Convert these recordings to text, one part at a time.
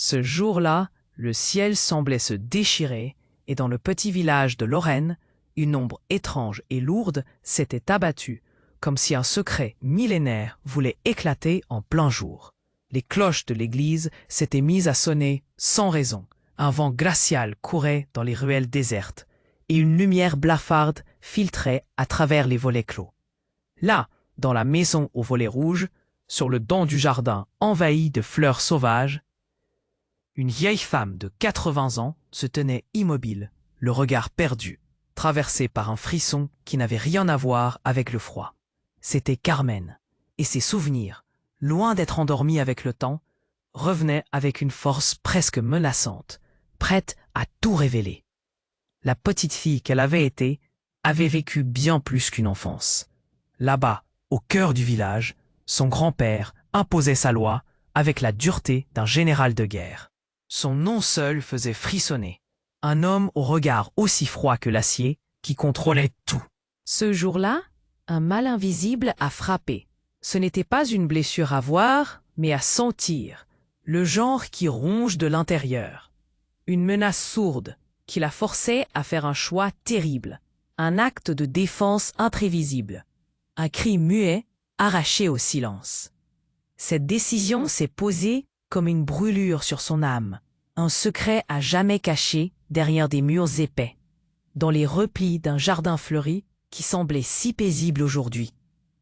Ce jour-là, le ciel semblait se déchirer, et dans le petit village de Lorraine, une ombre étrange et lourde s'était abattue, comme si un secret millénaire voulait éclater en plein jour. Les cloches de l'église s'étaient mises à sonner sans raison. Un vent glacial courait dans les ruelles désertes, et une lumière blafarde filtrait à travers les volets clos. Là, dans la maison aux volets rouges, sur le don du jardin envahi de fleurs sauvages, une vieille femme de 80 ans se tenait immobile, le regard perdu, traversé par un frisson qui n'avait rien à voir avec le froid. C'était Carmen, et ses souvenirs, loin d'être endormis avec le temps, revenaient avec une force presque menaçante, prête à tout révéler. La petite fille qu'elle avait été avait vécu bien plus qu'une enfance. Là-bas, au cœur du village, son grand-père imposait sa loi avec la dureté d'un général de guerre. Son nom seul faisait frissonner. Un homme au regard aussi froid que l'acier qui contrôlait tout. Ce jour-là, un mal invisible a frappé. Ce n'était pas une blessure à voir, mais à sentir, le genre qui ronge de l'intérieur. Une menace sourde qui la forçait à faire un choix terrible, un acte de défense imprévisible, un cri muet arraché au silence. Cette décision s'est posée comme une brûlure sur son âme, un secret à jamais caché derrière des murs épais, dans les replis d'un jardin fleuri qui semblait si paisible aujourd'hui.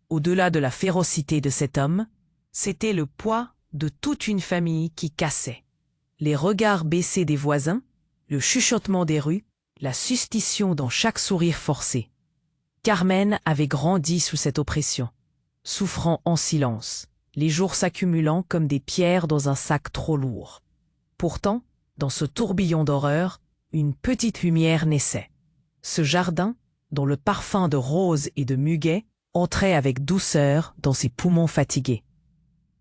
Au-delà de la férocité de cet homme, c'était le poids de toute une famille qui cassait. Les regards baissés des voisins, le chuchotement des rues, la suspicion dans chaque sourire forcé. Carmen avait grandi sous cette oppression, souffrant en silence, les jours s'accumulant comme des pierres dans un sac trop lourd. Pourtant, dans ce tourbillon d'horreur, une petite lumière naissait. Ce jardin, dont le parfum de rose et de muguet entrait avec douceur dans ses poumons fatigués,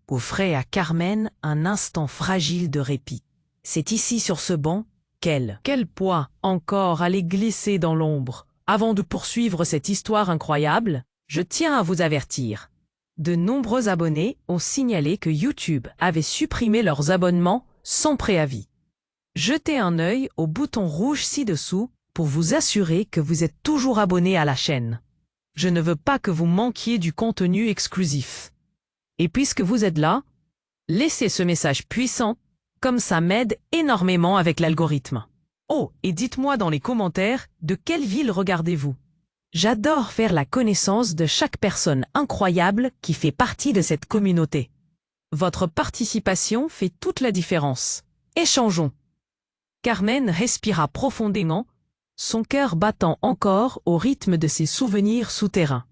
offrait à Carmen un instant fragile de répit. C'est ici sur ce banc quel poids encore allait glisser dans l'ombre. Avant de poursuivre cette histoire incroyable, je tiens à vous avertir. De nombreux abonnés ont signalé que YouTube avait supprimé leurs abonnements sans préavis. Jetez un œil au bouton rouge ci-dessous pour vous assurer que vous êtes toujours abonné à la chaîne. Je ne veux pas que vous manquiez du contenu exclusif. Et puisque vous êtes là, laissez ce message puissant, comme ça m'aide énormément avec l'algorithme. Oh, et dites-moi dans les commentaires de quelle ville regardez-vous. J'adore faire la connaissance de chaque personne incroyable qui fait partie de cette communauté. Votre participation fait toute la différence. Échangeons. Carmen respira profondément, son cœur battant encore au rythme de ses souvenirs souterrains.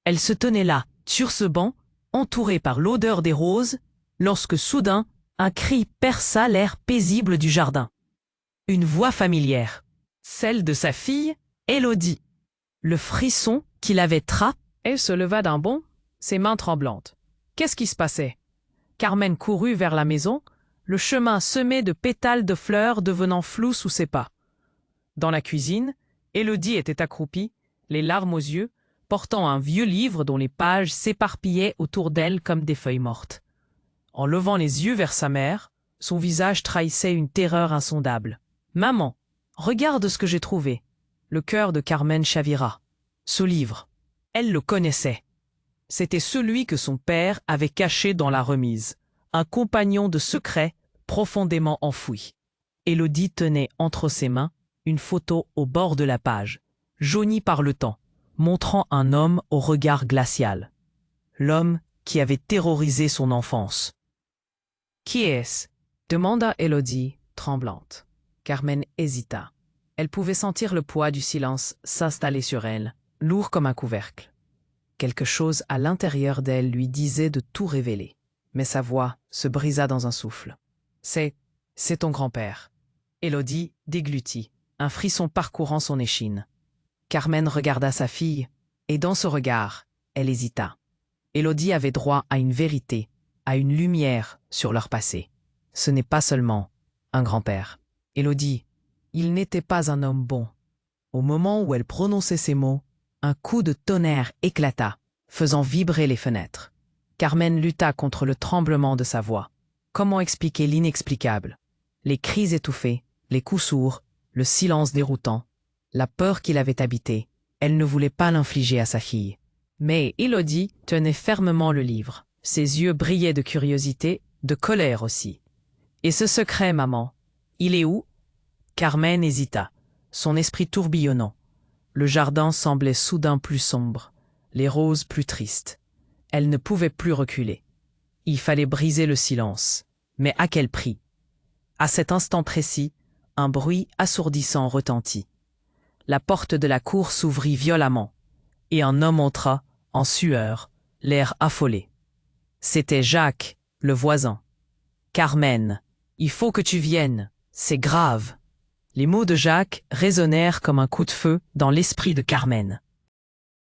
Elle se tenait là, sur ce banc, entourée par l'odeur des roses, lorsque soudain, un cri perça l'air paisible du jardin. Une voix familière, celle de sa fille, Élodie. Le frisson qui l'avait trappée. Elle se leva d'un bond, ses mains tremblantes. Qu'est-ce qui se passait? Carmen courut vers la maison, le chemin semé de pétales de fleurs devenant flou sous ses pas. Dans la cuisine, Élodie était accroupie, les larmes aux yeux, portant un vieux livre dont les pages s'éparpillaient autour d'elle comme des feuilles mortes. En levant les yeux vers sa mère, son visage trahissait une terreur insondable. « Maman, regarde ce que j'ai trouvé. » Le cœur de Carmen chavira. Ce livre, elle le connaissait. C'était celui que son père avait caché dans la remise, un compagnon de secret profondément enfoui. Élodie tenait entre ses mains une photo au bord de la page, jaunie par le temps, montrant un homme au regard glacial. L'homme qui avait terrorisé son enfance. « Qui est-ce » demanda Élodie, tremblante. Carmen hésita. Elle pouvait sentir le poids du silence s'installer sur elle, lourd comme un couvercle. Quelque chose à l'intérieur d'elle lui disait de tout révéler, mais sa voix se brisa dans un souffle. « C'est ton grand-père. » Élodie déglutit, un frisson parcourant son échine. Carmen regarda sa fille, et dans ce regard, elle hésita. Élodie avait droit à une vérité, à une lumière sur leur passé. Ce n'est pas seulement un grand-père. Élodie, il n'était pas un homme bon. Au moment où elle prononçait ces mots, un coup de tonnerre éclata, faisant vibrer les fenêtres. Carmen lutta contre le tremblement de sa voix. Comment expliquer l'inexplicable? Les cris étouffés, les coups sourds, le silence déroutant, la peur qui l'avait habité, elle ne voulait pas l'infliger à sa fille. Mais Élodie tenait fermement le livre. Ses yeux brillaient de curiosité, de colère aussi. « Et ce secret, maman, il est où ?» Carmen hésita, son esprit tourbillonnant. Le jardin semblait soudain plus sombre, les roses plus tristes. Elle ne pouvait plus reculer. Il fallait briser le silence. Mais à quel prix? À cet instant précis, un bruit assourdissant retentit. La porte de la cour s'ouvrit violemment, et un homme entra, en sueur, l'air affolé. C'était Jacques, le voisin. « Carmen, il faut que tu viennes, c'est grave. » Les mots de Jacques résonnèrent comme un coup de feu dans l'esprit de Carmen.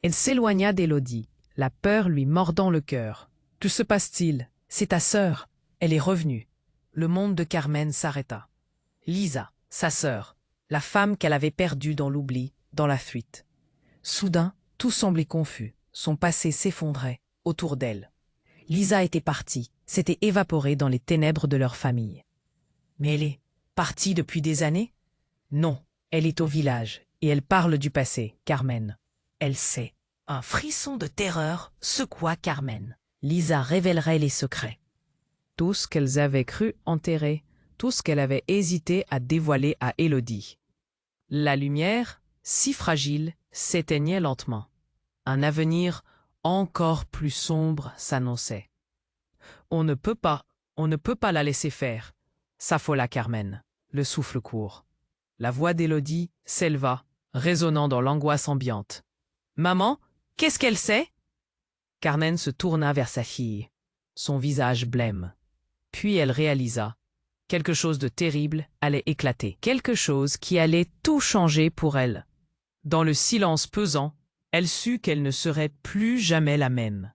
Elle s'éloigna d'Élodie, la peur lui mordant le cœur. « Que se passe-t-il? C'est ta sœur. Elle est revenue. » Le monde de Carmen s'arrêta. Lisa, sa sœur, la femme qu'elle avait perdue dans l'oubli, dans la fuite. Soudain, tout semblait confus, son passé s'effondrait autour d'elle. Lisa était partie, s'était évaporée dans les ténèbres de leur famille. Mais elle est partie depuis des années? Non, elle est au village, et elle parle du passé, Carmen. Elle sait. Un frisson de terreur secoua Carmen. Lisa révélerait les secrets. Tout ce qu'elles avaient cru enterrer, tout ce qu'elle avait hésité à dévoiler à Élodie. La lumière, si fragile, s'éteignait lentement. Un avenir encore plus sombre s'annonçait. On ne peut pas la laisser faire, s'affola Carmen, le souffle court. La voix d'Élodie s'éleva, résonnant dans l'angoisse ambiante. « Maman, qu'est-ce qu'elle sait ?» Carmen se tourna vers sa fille, son visage blême. Puis elle réalisa. Quelque chose de terrible allait éclater, quelque chose qui allait tout changer pour elle. Dans le silence pesant, elle sut qu'elle ne serait plus jamais la même.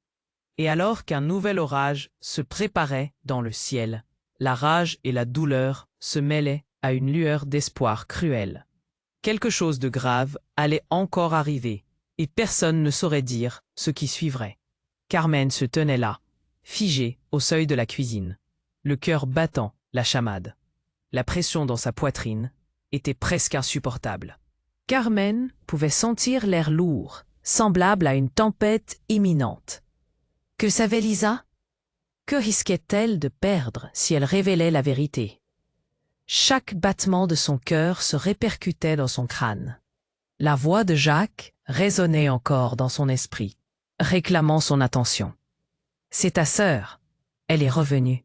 Et alors qu'un nouvel orage se préparait dans le ciel, la rage et la douleur se mêlaient à une lueur d'espoir cruel. Quelque chose de grave allait encore arriver, et personne ne saurait dire ce qui suivrait. Carmen se tenait là, figée au seuil de la cuisine, le cœur battant la chamade. La pression dans sa poitrine était presque insupportable. Carmen pouvait sentir l'air lourd, semblable à une tempête imminente. Que savait Lisa? Que risquait-elle de perdre si elle révélait la vérité? Chaque battement de son cœur se répercutait dans son crâne. La voix de Jacques résonnait encore dans son esprit, réclamant son attention. « C'est ta sœur. Elle est revenue. »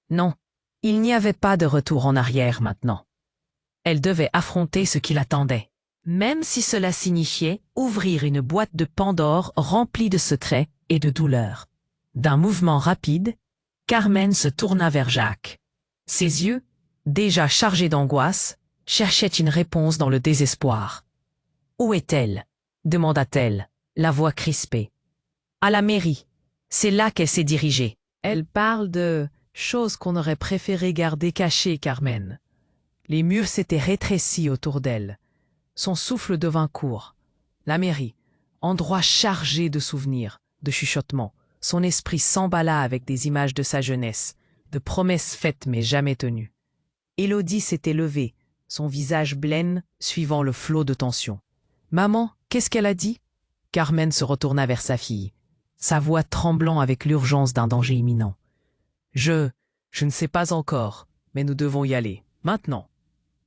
Non, il n'y avait pas de retour en arrière maintenant. Elle devait affronter ce qui l'attendait, même si cela signifiait ouvrir une boîte de Pandore remplie de secrets et de douleurs. D'un mouvement rapide, Carmen se tourna vers Jacques. Ses yeux, déjà chargés d'angoisse, cherchaient une réponse dans le désespoir. « Où est-elle » demanda-t-elle, la voix crispée. « À la mairie. C'est là qu'elle s'est dirigée. » Elle parle de choses qu'on aurait préféré garder cachées, Carmen. Les murs s'étaient rétrécis autour d'elle. Son souffle devint court. La mairie, endroit chargé de souvenirs, de chuchotements. Son esprit s'emballa avec des images de sa jeunesse, de promesses faites mais jamais tenues. Élodie s'était levée, son visage blême suivant le flot de tension. « Maman, qu'est-ce qu'elle a dit ?» Carmen se retourna vers sa fille, sa voix tremblant avec l'urgence d'un danger imminent. « Je ne sais pas encore, mais nous devons y aller, maintenant. »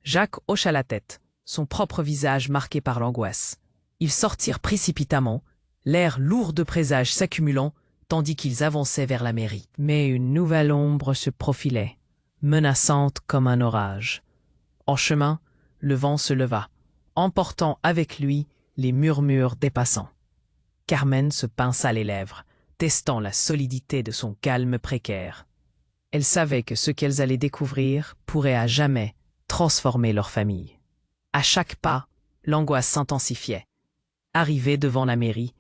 Jacques hocha la tête, son propre visage marqué par l'angoisse. Ils sortirent précipitamment, l'air lourd de présages s'accumulant, tandis qu'ils avançaient vers la mairie. Mais une nouvelle ombre se profilait, menaçante comme un orage. En chemin, le vent se leva, emportant avec lui les murmures des passants. Carmen se pinça les lèvres, testant la solidité de son calme précaire. Elle savait que ce qu'elles allaient découvrir pourrait à jamais transformer leur famille. À chaque pas, l'angoisse s'intensifiait. Arrivée devant la mairie,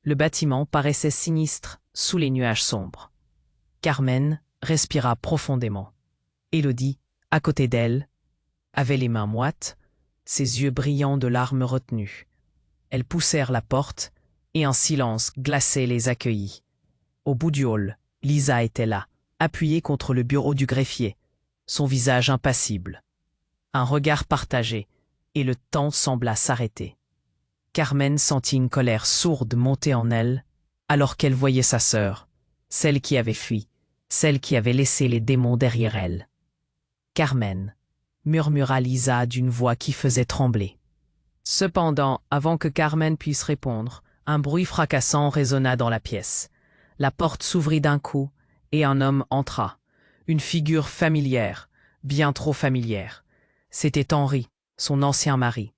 le bâtiment paraissait sinistre sous les nuages sombres. Carmen respira profondément. Élodie, à côté d'elle, avait les mains moites, ses yeux brillants de larmes retenues. Elles poussèrent la porte, et un silence glacé les accueillit. Au bout du hall, Lisa était là, appuyée contre le bureau du greffier, son visage impassible. Un regard partagé, et le temps sembla s'arrêter. Carmen sentit une colère sourde monter en elle, alors qu'elle voyait sa sœur, celle qui avait fui, celle qui avait laissé les démons derrière elle. « Carmen », murmura Lisa d'une voix qui faisait trembler. Cependant, avant que Carmen puisse répondre, un bruit fracassant résonna dans la pièce. La porte s'ouvrit d'un coup, et un homme entra. Une figure familière, bien trop familière. C'était Henri, son ancien mari.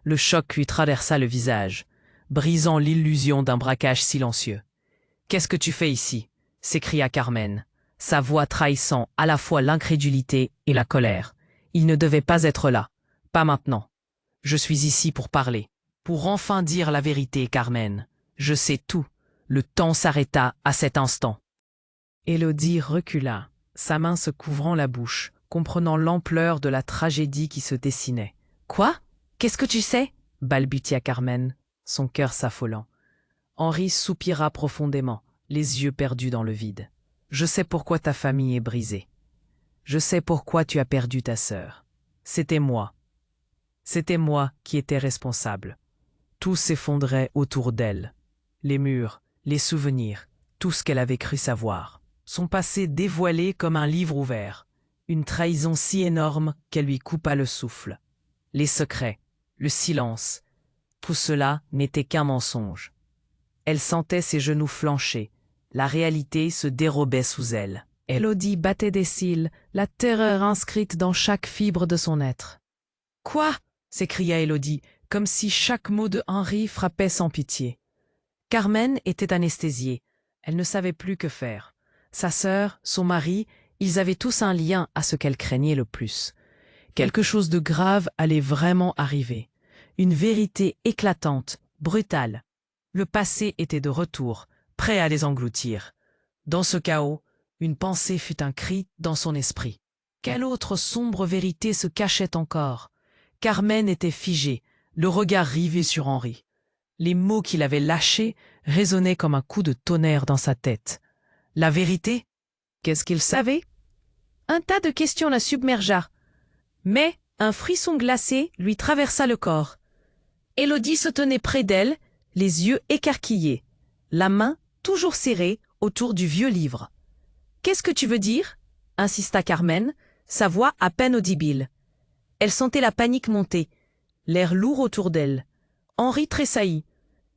Le choc lui traversa le visage, brisant l'illusion d'un braquage silencieux. « Qu'est-ce que tu fais ici ?» s'écria Carmen, sa voix trahissant à la fois l'incrédulité et la colère. « Il ne devait pas être là, pas maintenant. Je suis ici pour parler, pour enfin dire la vérité, Carmen. Je sais tout. » Le temps s'arrêta à cet instant. Élodie recula, sa main se couvrant la bouche, comprenant l'ampleur de la tragédie qui se dessinait. « Quoi? Qu'est-ce que tu sais ?» balbutia Carmen, son cœur s'affolant. Henri soupira profondément, les yeux perdus dans le vide. « Je sais pourquoi ta famille est brisée. Je sais pourquoi tu as perdu ta sœur. C'était moi. C'était moi qui étais responsable. » Tout s'effondrait autour d'elle. Les murs, les souvenirs, tout ce qu'elle avait cru savoir. Son passé dévoilé comme un livre ouvert. Une trahison si énorme qu'elle lui coupa le souffle. Les secrets, le silence, tout cela n'était qu'un mensonge. Elle sentait ses genoux flancher. La réalité se dérobait sous elle. Élodie battait des cils, la terreur inscrite dans chaque fibre de son être. « Quoi ?» s'écria Élodie, comme si chaque mot de Henri frappait sans pitié. Carmen était anesthésiée. Elle ne savait plus que faire. Sa sœur, son mari, ils avaient tous un lien à ce qu'elle craignait le plus. Quelque chose de grave allait vraiment arriver. Une vérité éclatante, brutale. Le passé était de retour, prêt à les engloutir. Dans ce chaos, une pensée fut un cri dans son esprit. Quelle autre sombre vérité se cachait encore? Carmen était figée, le regard rivé sur Henri. Les mots qu'il avait lâchés résonnaient comme un coup de tonnerre dans sa tête. La vérité? Qu'est-ce qu'il savait? Un tas de questions la submergea. Mais un frisson glacé lui traversa le corps. Élodie se tenait près d'elle, les yeux écarquillés, la main toujours serrée autour du vieux livre. « Qu'est-ce que tu veux dire ?» insista Carmen, sa voix à peine audible. Elle sentait la panique monter, l'air lourd autour d'elle. Henri tressaillit.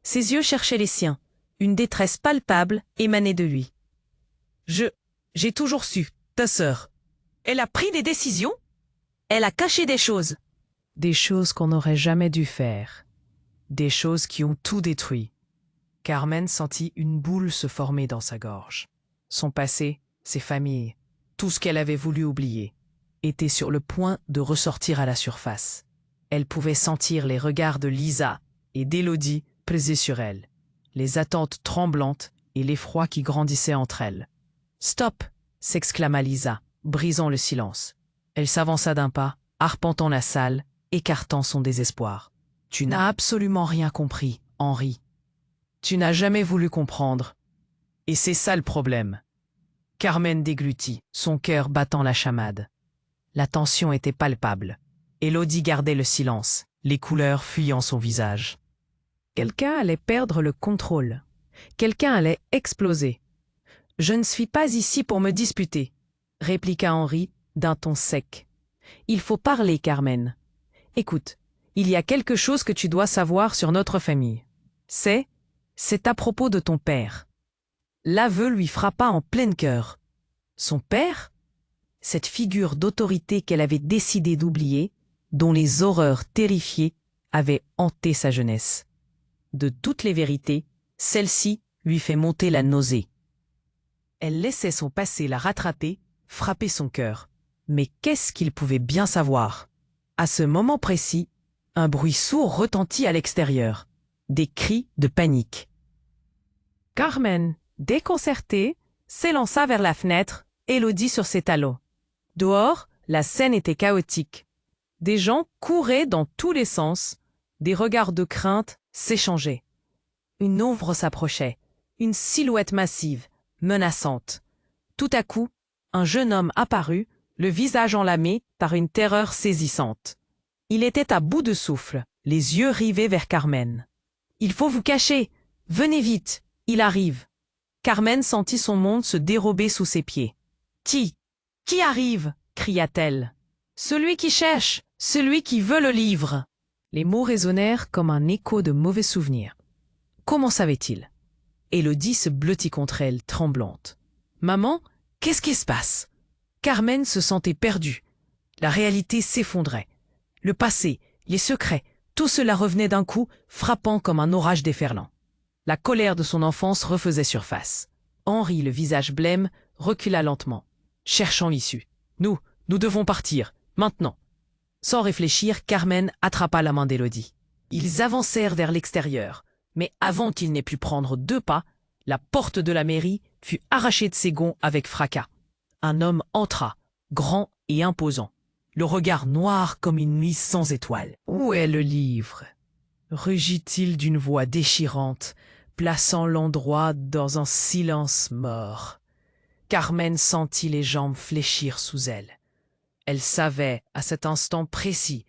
Ses yeux cherchaient les siens. Une détresse palpable émanait de lui. « J'ai toujours su, ta sœur. Elle a pris des décisions? Elle a caché des choses. » Des choses qu'on n'aurait jamais dû faire. Des choses qui ont tout détruit. Carmen sentit une boule se former dans sa gorge. Son passé, ses familles, tout ce qu'elle avait voulu oublier, était sur le point de ressortir à la surface. Elle pouvait sentir les regards de Lisa et d'Élodie pesés sur elle, les attentes tremblantes et l'effroi qui grandissait entre elles. « Stop !» s'exclama Lisa, brisant le silence. Elle s'avança d'un pas, arpentant la salle, écartant son désespoir. « Tu n'as absolument rien compris, Henri. Tu n'as jamais voulu comprendre. Et c'est ça le problème. » Carmen déglutit, son cœur battant la chamade. La tension était palpable. Élodie gardait le silence, les couleurs fuyant son visage. Quelqu'un allait perdre le contrôle. Quelqu'un allait exploser. « Je ne suis pas ici pour me disputer », répliqua Henri d'un ton sec. « Il faut parler, Carmen. Écoute, il y a quelque chose que tu dois savoir sur notre famille. C'est à propos de ton père. » L'aveu lui frappa en plein cœur. Son père? Cette figure d'autorité qu'elle avait décidé d'oublier, dont les horreurs terrifiées avaient hanté sa jeunesse. De toutes les vérités, celle-ci lui fait monter la nausée. Elle laissait son passé la rattraper, frapper son cœur. Mais qu'est-ce qu'il pouvait bien savoir? À ce moment précis, un bruit sourd retentit à l'extérieur. Des cris de panique. Carmen, déconcertée, s'élança vers la fenêtre, Élodie sur ses talons. Dehors, la scène était chaotique. Des gens couraient dans tous les sens, des regards de crainte s'échangeaient. Une ombre s'approchait, une silhouette massive, menaçante. Tout à coup, un jeune homme apparut, le visage enlamé par une terreur saisissante. Il était à bout de souffle, les yeux rivés vers Carmen. « Il faut vous cacher! Venez vite! Il arrive !» Carmen sentit son monde se dérober sous ses pieds. « Qui arrive ?» cria-t-elle. « Celui qui cherche, celui qui veut le livre !» Les mots résonnèrent comme un écho de mauvais souvenirs. Comment savait-il? Élodie se blottit contre elle, tremblante. « Maman, qu'est-ce qui se passe ?» Carmen se sentait perdue. La réalité s'effondrait. Le passé, les secrets, tout cela revenait d'un coup, frappant comme un orage déferlant. La colère de son enfance refaisait surface. Henri, le visage blême, recula lentement, cherchant l'issue. « Nous devons partir, maintenant !» Sans réfléchir, Carmen attrapa la main d'Élodie. Ils avancèrent vers l'extérieur, mais avant qu'il n'ait pu prendre 2 pas, la porte de la mairie fut arrachée de ses gonds avec fracas. Un homme entra, grand et imposant, le regard noir comme une nuit sans étoiles. « Où est le livre ?» rugit-il d'une voix déchirante, plaçant l'endroit dans un silence mort. Carmen sentit les jambes fléchir sous elle. Elle savait, à cet instant précis,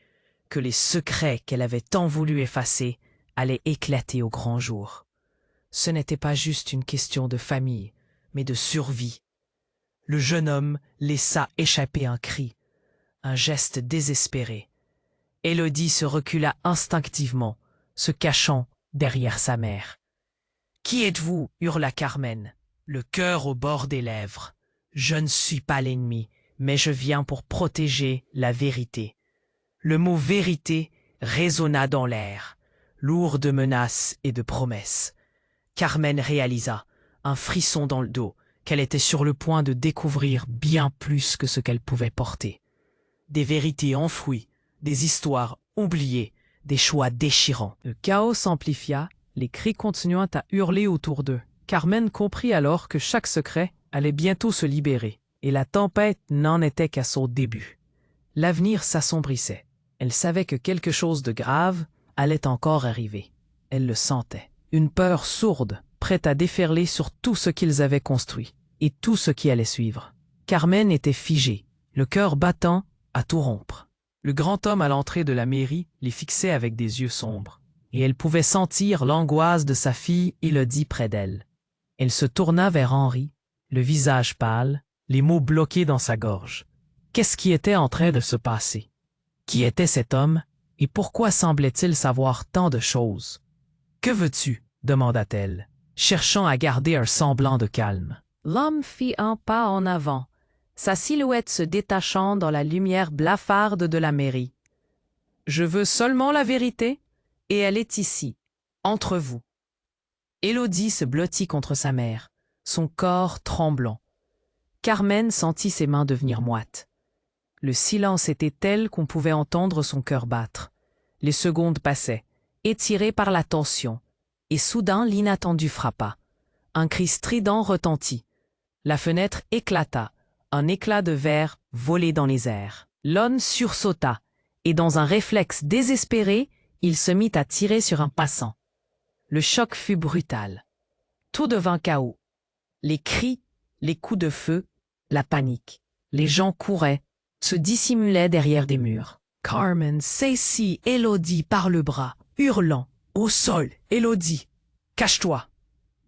que les secrets qu'elle avait tant voulu effacer allaient éclater au grand jour. Ce n'était pas juste une question de famille, mais de survie. Le jeune homme laissa échapper un cri, un geste désespéré. Élodie se recula instinctivement, se cachant derrière sa mère. « Qui êtes-vous » hurla Carmen, le cœur au bord des lèvres. « Je ne suis pas l'ennemi, mais je viens pour protéger la vérité. » Le mot « vérité » résonna dans l'air, lourd de menaces et de promesses. Carmen réalisa, un frisson dans le dos, qu'elle était sur le point de découvrir bien plus que ce qu'elle pouvait porter. Des vérités enfouies, des histoires oubliées, des choix déchirants. Le chaos s'amplifia, les cris continuant à hurler autour d'eux. Carmen comprit alors que chaque secret allait bientôt se libérer, et la tempête n'en était qu'à son début. L'avenir s'assombrissait. Elle savait que quelque chose de grave allait encore arriver. Elle le sentait. Une peur sourde, prête à déferler sur tout ce qu'ils avaient construit, et tout ce qui allait suivre. Carmen était figée, le cœur battant à tout rompre. Le grand homme à l'entrée de la mairie les fixait avec des yeux sombres, et elle pouvait sentir l'angoisse de sa fille Élodie près d'elle. Elle se tourna vers Henri, le visage pâle, les mots bloqués dans sa gorge. Qu'est-ce qui était en train de se passer? Qui était cet homme, et pourquoi semblait-il savoir tant de choses? « Que veux-tu » demanda-t-elle, cherchant à garder un semblant de calme. L'homme fit un pas en avant, sa silhouette se détachant dans la lumière blafarde de la mairie. « Je veux seulement la vérité, et elle est ici, entre vous. » Élodie se blottit contre sa mère, son corps tremblant. Carmen sentit ses mains devenir moites. Le silence était tel qu'on pouvait entendre son cœur battre. Les secondes passaient, étirées par la tension, et soudain l'inattendu frappa. Un cri strident retentit. La fenêtre éclata, un éclat de verre volait dans les airs. L'homme sursauta, et dans un réflexe désespéré, il se mit à tirer sur un passant. Le choc fut brutal. Tout devint chaos. Les cris, les coups de feu, la panique. Les gens couraient, se dissimulaient derrière des murs. Carmen saisit Élodie par le bras, hurlant. « Au sol, Élodie! Cache-toi !»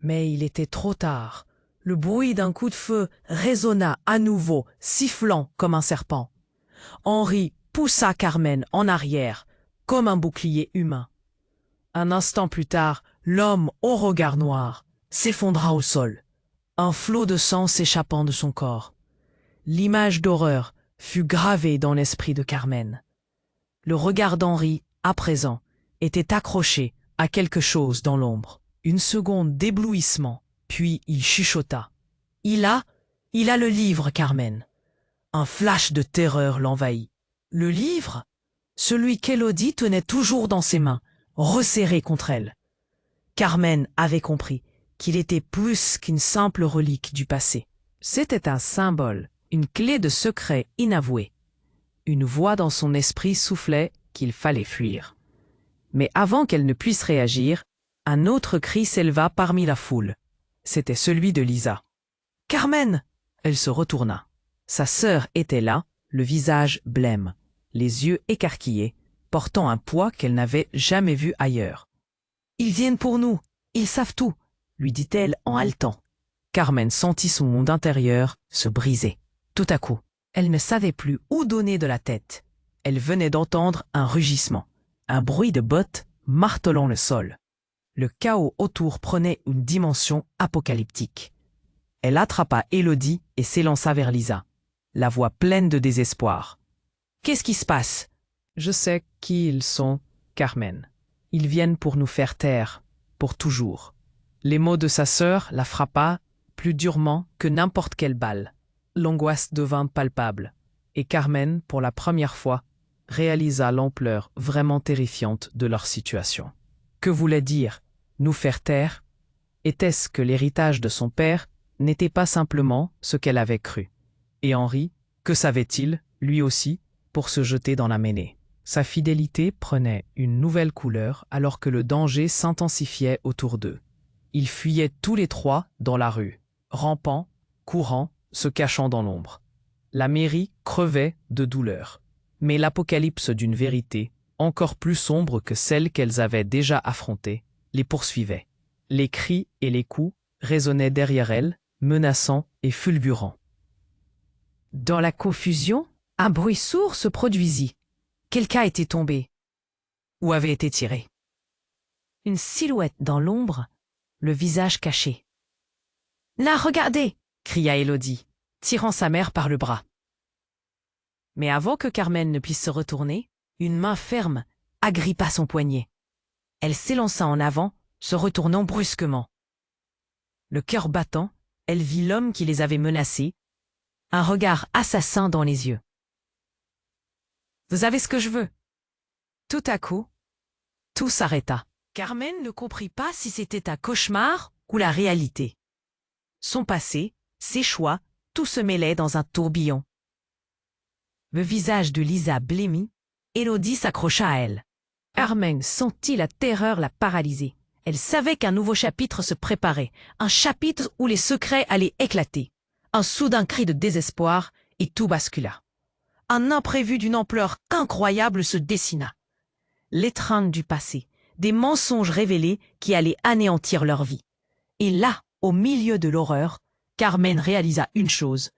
Mais il était trop tard. Le bruit d'un coup de feu résonna à nouveau, sifflant comme un serpent. Henri poussa Carmen en arrière, comme un bouclier humain. Un instant plus tard, l'homme au regard noir s'effondra au sol, un flot de sang s'échappant de son corps. L'image d'horreur fut gravée dans l'esprit de Carmen. Le regard d'Henri, à présent, était accroché à quelque chose dans l'ombre. Une seconde d'éblouissement, puis il chuchota. « Il a le livre, Carmen. » Un flash de terreur l'envahit. Le livre? Celui qu'Élodie tenait toujours dans ses mains, resserré contre elle. Carmen avait compris qu'il était plus qu'une simple relique du passé. C'était un symbole, une clé de secret inavoué. Une voix dans son esprit soufflait qu'il fallait fuir. Mais avant qu'elle ne puisse réagir, un autre cri s'éleva parmi la foule. C'était celui de Lisa. « Carmen !» Elle se retourna. Sa sœur était là, le visage blême, les yeux écarquillés, portant un poids qu'elle n'avait jamais vu ailleurs. « Ils viennent pour nous, ils savent tout !» lui dit-elle en haletant. Carmen sentit son monde intérieur se briser. Tout à coup, elle ne savait plus où donner de la tête. Elle venait d'entendre un rugissement, un bruit de bottes martelant le sol. Le chaos autour prenait une dimension apocalyptique. Elle attrapa Élodie et s'élança vers Lisa, la voix pleine de désespoir. « Qu'est-ce qui se passe ?»« Je sais qui ils sont, Carmen. Ils viennent pour nous faire taire, pour toujours. » Les mots de sa sœur la frappa plus durement que n'importe quelle balle. L'angoisse devint palpable, et Carmen, pour la première fois, réalisa l'ampleur vraiment terrifiante de leur situation. Que voulait dire « nous faire taire » ? Était-ce que l'héritage de son père n'était pas simplement ce qu'elle avait cru? Et Henri, que savait-il, lui aussi, pour se jeter dans la mêlée? Sa fidélité prenait une nouvelle couleur alors que le danger s'intensifiait autour d'eux. Ils fuyaient tous les trois dans la rue, rampant, courant, se cachant dans l'ombre. La mairie crevait de douleur. Mais l'apocalypse d'une vérité, encore plus sombre que celle qu'elles avaient déjà affrontée, les poursuivait. Les cris et les coups résonnaient derrière elles, menaçants et fulgurants. Dans la confusion, un bruit sourd se produisit. Quelqu'un était tombé ou avait été tiré. Une silhouette dans l'ombre, le visage caché. « Là, regardez !» cria Élodie, tirant sa mère par le bras. Mais avant que Carmen ne puisse se retourner, une main ferme agrippa son poignet. Elle s'élança en avant, se retournant brusquement. Le cœur battant, elle vit l'homme qui les avait menacés, un regard assassin dans les yeux. « Vous avez ce que je veux !» Tout à coup, tout s'arrêta. Carmen ne comprit pas si c'était un cauchemar ou la réalité. Son passé, ses choix, tout se mêlait dans un tourbillon. Le visage de Lisa blêmit, Élodie s'accrocha à elle. Carmen sentit la terreur la paralyser. Elle savait qu'un nouveau chapitre se préparait, un chapitre où les secrets allaient éclater. Un soudain cri de désespoir et tout bascula. Un imprévu d'une ampleur incroyable se dessina. L'étreinte du passé, des mensonges révélés qui allaient anéantir leur vie. Et là, au milieu de l'horreur, Carmen réalisa une chose.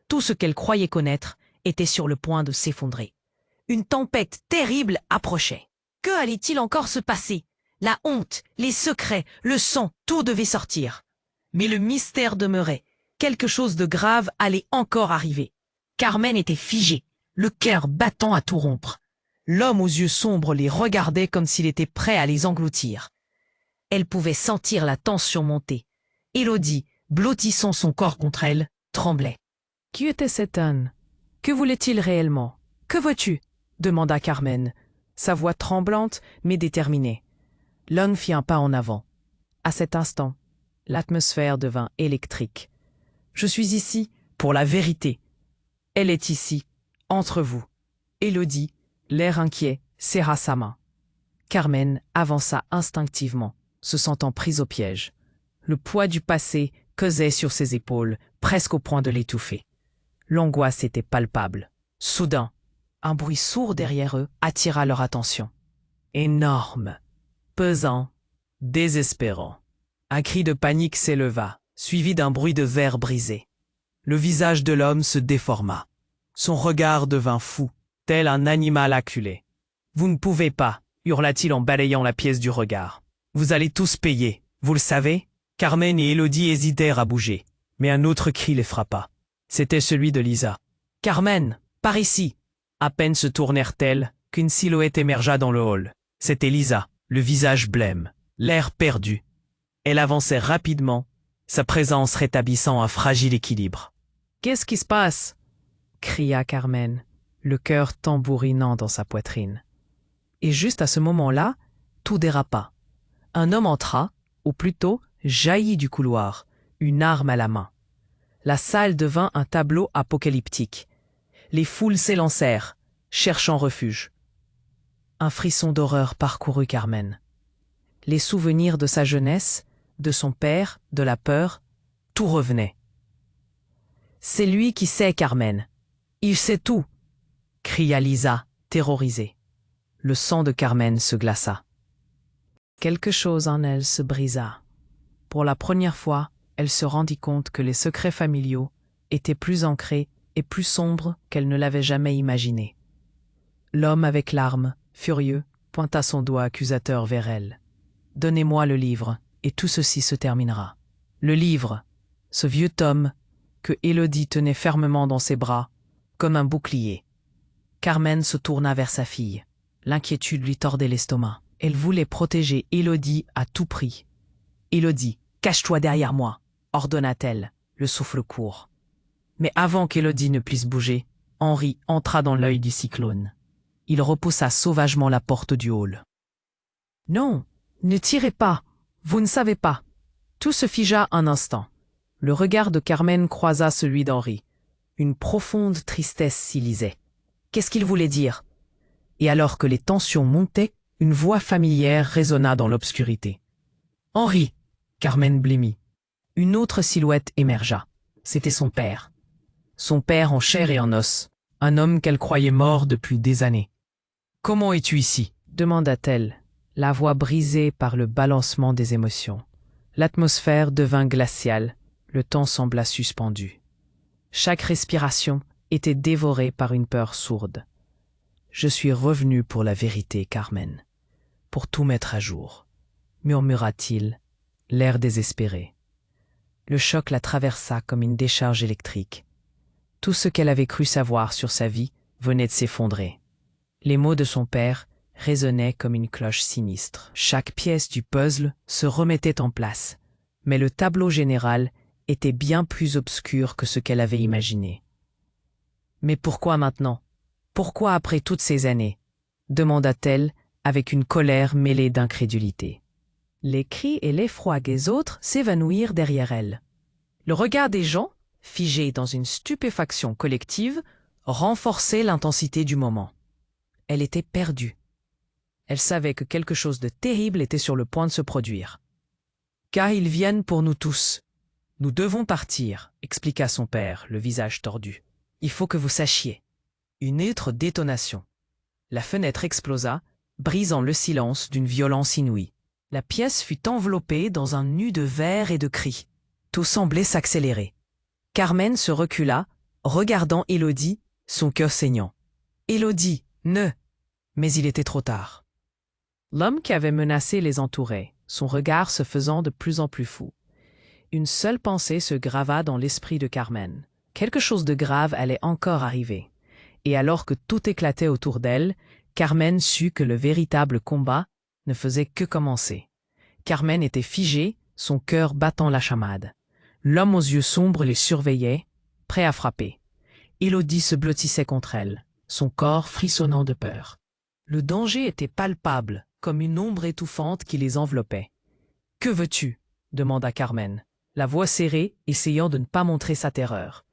Tout ce qu'elle croyait connaître était sur le point de s'effondrer. Une tempête terrible approchait. Que allait-il encore se passer? La honte, les secrets, le sang, tout devait sortir. Mais le mystère demeurait. Quelque chose de grave allait encore arriver. Carmen était figée, le cœur battant à tout rompre. L'homme aux yeux sombres les regardait comme s'il était prêt à les engloutir. Elle pouvait sentir la tension monter. Élodie, blottissant son corps contre elle, tremblait. « Qui était cet homme? Que voulait-il réellement? Que veux-tu » demanda Carmen, sa voix tremblante mais déterminée. L'homme fit un pas en avant. À cet instant, l'atmosphère devint électrique. « Je suis ici pour la vérité. Elle est ici, entre vous. » Élodie, l'air inquiet, serra sa main. Carmen avança instinctivement, se sentant prise au piège. Le poids du passé pesait sur ses épaules, presque au point de l'étouffer. L'angoisse était palpable. Soudain, un bruit sourd derrière eux attira leur attention. Énorme, pesant, désespérant. Un cri de panique s'éleva, suivi d'un bruit de verre brisé. Le visage de l'homme se déforma. Son regard devint fou, tel un animal acculé. « Vous ne pouvez pas !» hurla-t-il en balayant la pièce du regard. « Vous allez tous payer, vous le savez ?» Carmen et Élodie hésitèrent à bouger, mais un autre cri les frappa. C'était celui de Lisa. « Carmen, par ici !» À peine se tournèrent-elles qu'une silhouette émergea dans le hall. C'était Lisa, le visage blême, l'air perdu. Elle avançait rapidement, sa présence rétablissant un fragile équilibre. « Qu'est-ce qui se passe ?» cria Carmen, le cœur tambourinant dans sa poitrine. Et juste à ce moment-là, tout dérapa. Un homme entra, ou plutôt jaillit du couloir, une arme à la main. La salle devint un tableau apocalyptique. Les foules s'élancèrent, cherchant refuge. Un frisson d'horreur parcourut Carmen. Les souvenirs de sa jeunesse, de son père, de la peur, tout revenait. C'est lui qui sait, Carmen. Il sait tout, cria Lisa, terrorisée. Le sang de Carmen se glaça. Quelque chose en elle se brisa. Pour la première fois, elle se rendit compte que les secrets familiaux étaient plus ancrés et plus sombres qu'elle ne l'avait jamais imaginé. L'homme avec l'arme, furieux, pointa son doigt accusateur vers elle. « Donnez-moi le livre, et tout ceci se terminera. » Le livre, ce vieux tome que Élodie tenait fermement dans ses bras, comme un bouclier. Carmen se tourna vers sa fille. L'inquiétude lui tordait l'estomac. Elle voulait protéger Élodie à tout prix. « Élodie, cache-toi derrière moi !» ordonna-t-elle, le souffle court. Mais avant qu'Élodie ne puisse bouger, Henri entra dans l'œil du cyclone. Il repoussa sauvagement la porte du hall. « Non, ne tirez pas, vous ne savez pas. » Tout se figea un instant. Le regard de Carmen croisa celui d'Henri. Une profonde tristesse s'y lisait. Qu'est-ce qu'il voulait dire? Et alors que les tensions montaient, une voix familière résonna dans l'obscurité. « Henri !» Carmen blêmit. Une autre silhouette émergea. C'était son père. Son père en chair et en os, un homme qu'elle croyait mort depuis des années. « Comment es-tu ici ?» demanda-t-elle, la voix brisée par le balancement des émotions. L'atmosphère devint glaciale, le temps sembla suspendu. Chaque respiration était dévorée par une peur sourde. « Je suis revenu pour la vérité, Carmen, pour tout mettre à jour, » murmura-t-il, l'air désespéré. Le choc la traversa comme une décharge électrique. Tout ce qu'elle avait cru savoir sur sa vie venait de s'effondrer. Les mots de son père résonnaient comme une cloche sinistre. Chaque pièce du puzzle se remettait en place, mais le tableau général était bien plus obscur que ce qu'elle avait imaginé. « Mais pourquoi maintenant? Pourquoi après toutes ces années ?» demanda-t-elle avec une colère mêlée d'incrédulité. Les cris et l'effroi des autres s'évanouirent derrière elle. Le regard des gens, figé dans une stupéfaction collective, renforçait l'intensité du moment. Elle était perdue. Elle savait que quelque chose de terrible était sur le point de se produire. « Car ils viennent pour nous tous. Nous devons partir, » expliqua son père, le visage tordu. « Il faut que vous sachiez. » Une autre détonation. La fenêtre explosa, brisant le silence d'une violence inouïe. La pièce fut enveloppée dans un nu de verre et de cris. Tout semblait s'accélérer. Carmen se recula, regardant Élodie, son cœur saignant. « Élodie, ne !» Mais il était trop tard. L'homme qui avait menacé les entourait, son regard se faisant de plus en plus fou. Une seule pensée se grava dans l'esprit de Carmen. Quelque chose de grave allait encore arriver. Et alors que tout éclatait autour d'elle, Carmen sut que le véritable combat ne faisait que commencer. Carmen était figée, son cœur battant la chamade. L'homme aux yeux sombres les surveillait, prêt à frapper. Élodie se blottissait contre elle, son corps frissonnant de peur. Le danger était palpable, comme une ombre étouffante qui les enveloppait. « Que veux-tu » demanda Carmen, la voix serrée, essayant de ne pas montrer sa terreur.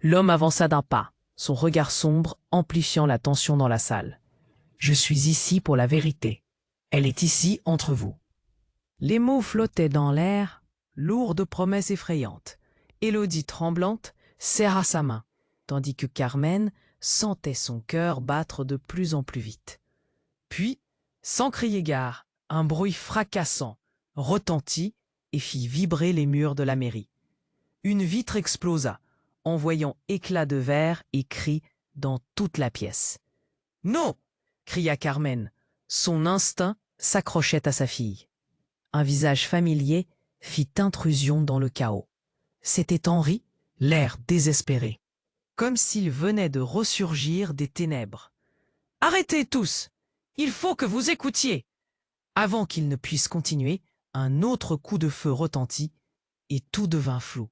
L'homme avança d'un pas, son regard sombre amplifiant la tension dans la salle. « Je suis ici pour la vérité. Elle est ici entre vous. » Les mots flottaient dans l'air, lourds de promesses effrayantes. Élodie, tremblante, serra sa main, tandis que Carmen sentait son cœur battre de plus en plus vite. Puis, sans crier gare, un bruit fracassant retentit et fit vibrer les murs de la mairie. Une vitre explosa, envoyant éclats de verre et cris dans toute la pièce. « Non !» cria Carmen. Son instinct s'accrochait à sa fille. Un visage familier fit intrusion dans le chaos. C'était Henri, l'air désespéré, comme s'il venait de ressurgir des ténèbres. « Arrêtez tous! Il faut que vous écoutiez !» Avant qu'il ne puisse continuer, un autre coup de feu retentit et tout devint flou.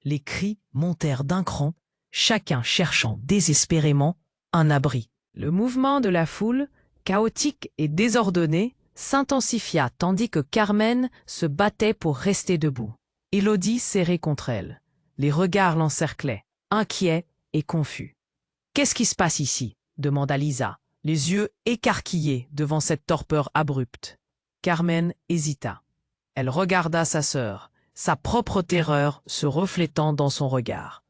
Les cris montèrent d'un cran, chacun cherchant désespérément un abri. Le mouvement de la foule, chaotique et désordonné, s'intensifia tandis que Carmen se battait pour rester debout. Élodie serrée contre elle. Les regards l'encerclaient, inquiets et confus. « Qu'est-ce qui se passe ici ?» demanda Lisa, les yeux écarquillés devant cette torpeur abrupte. Carmen hésita. Elle regarda sa sœur, sa propre terreur se reflétant dans son regard.